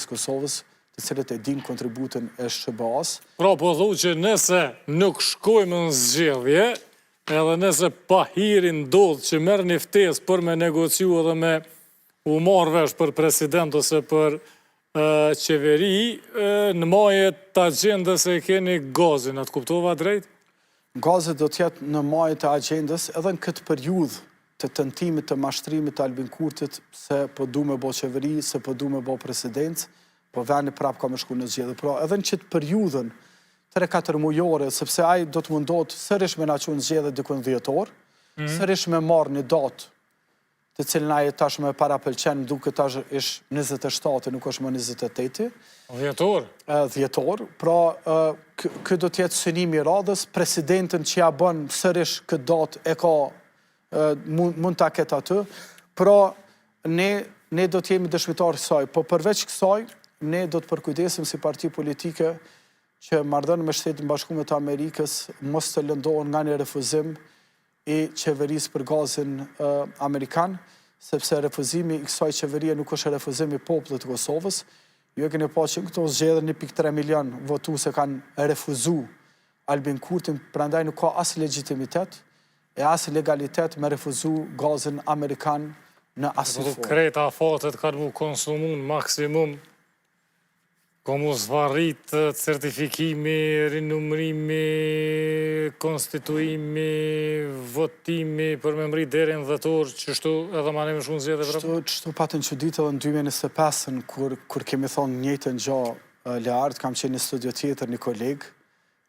Kosovës, të cilët e din kontributin e SHBA-s. Pra, po dhu që nëse nuk shkojmë në zgjedhje, edhe nëse pa hirin ndodh që merr një ftesë për me negociu edhe me u marrë vesh për president ose për qeveri, në majet të agjendës e keni gazin, atë kuptova drejt? Gazi do t'jetë në majet të agjendës edhe në këtë periudhë të tentimit të mashtrimit të Albin Kurtit se po du me bo qeveri, se po du me bo president, po veni prap ka me shku në zgjedhje. Pra edhe në qëtë periudhën 3-4 mujore, sepse ai do të mundot sërish me na qu në zgjedhje dikun 10 orë, sërish me marrë një datë të cilën ai tash me para pëlqen, duke tash ish 27, nuk është më 28. 10 orë? 10 orë. Pra, këtë do t'jetë synimi i radhës, presidentin që ja bën sërish këtë datë e ka, mund t'a ketë aty. Pra, ne do t'jemi dëshmitarë kësaj, po përveç kësaj, ne do të përkujdesim si parti politike që marrëdhënë me Shtetin Bashkuar të Amerikës mos të lëndohen nga një refuzim i qeverisë për gazin amerikan, sepse refuzimi i kësaj qeverie nuk është refuzim i popullit të Kosovës. Ju e keni pa që këto zgjedhje 1.3 milion votuese kanë refuzu Albin Kurtin, prandaj nuk ka as legitimitet e as legalitet me refuzu gazin amerikan në asnjë formë. Kreta fatet kanë mu konsumu në maksimum, ka mu zvarrit certifikimi, rinumrimi, konstituimi, votimi, për me mri deri në 10 orë, qështu edhe ma ne më shumë zjedhe vrapë? Qështu patën që ditë edhe në 2025, kur kemi thonë njëjtën gjë Leart, kam qenë një studio tjetër, një kolegë,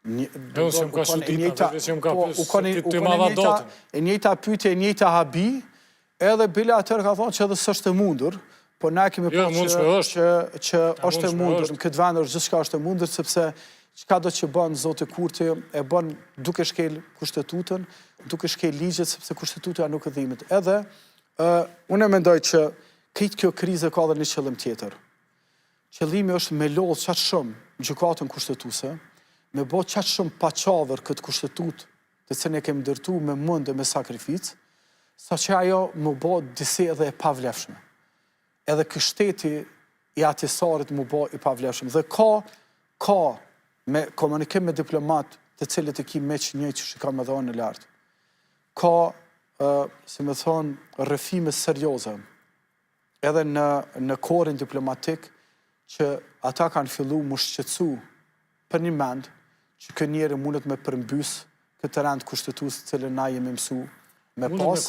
unë që më ka shudita, që më ka pysë, të ma dha datën. E njëjta pyetje, e njëjta habi, edhe bile atër ka thonë që edhe s'është e mundur, po na kemi po që është e mundur, në këtë vend është gjithçka është e mundur, sepse çka do që bën Zoti Kurti, e bën duke shkel kushtetutën, duke shkel ligjet, sepse kushtetuta nuk e dhimbet. Edhe, unë mendoj që këtë kjo krize ka dhe një qëllim tjetër. Qëllimi është me lodhë qatë shumë gjykatën kushtetuese, me bo qatë shumë paqavër këtë kushtetut të cilën e kemi ndërtu me mund dhe me sakrificë, sa që ajo më bo disi edhe e pavlefshme. Edhe kështeti i atisarit më bo i pavlefshme. Dhe ka me komunikim me diplomat të cilët e ki meq një që ka me dhonë në lartë. Ka, si me thonë, rrëfime serioze, edhe në korin diplomatik, që ata kanë fillu më shqetsu për një mend që kë njeri mundet me përmbys këtë rend kushtetus të cilën na jemi mësu me pas,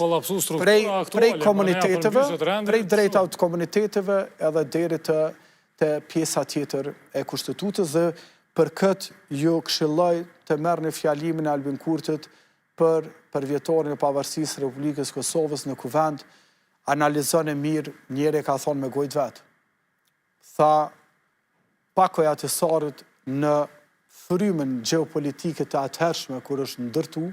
prej komuniteteve, prej drejta të komuniteteve edhe deri të pjesa tjetër e kushtetutës, dhe për këtë ju këshilloj të merr një fjalimin e Albin Kurtit për vjetorin e pavarësisë Republikës Kosovës në kuvend, analizon e mirë, njeri ka thonë me gojtë vetë. Tha, pakoj atisarit në frymen geopolitike të atëhershme kur është ndërtu,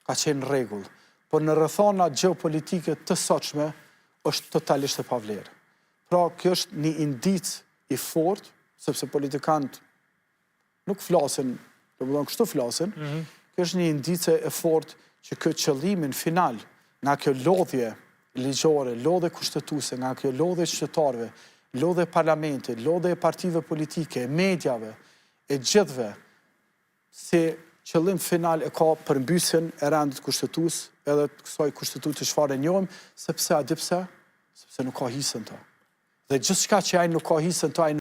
ka qenë rregull. Por në rrethana geopolitike të sotshme është totalisht e pavlerë. Pra, kjo është një indic i fort, sepse politikanët nuk flasin, do të thonë kështu flasin, kjo është një indice e fort që këtë qëllimin final nga kjo lodhje ligjore, lodhje kushtetuese, nga kjo lodhje qytetarëve, lodhje parlamentit, lodhje partive politike, medjave, e gjithve, si qëllim final e ka përmbysjen e rendit kushtetues, edhe kësaj kushtetutë çfarë njohim, sepse a di pse? Sepse nuk ka hisën ta. Dhe gjithçka që ai nuk ka hisën ta,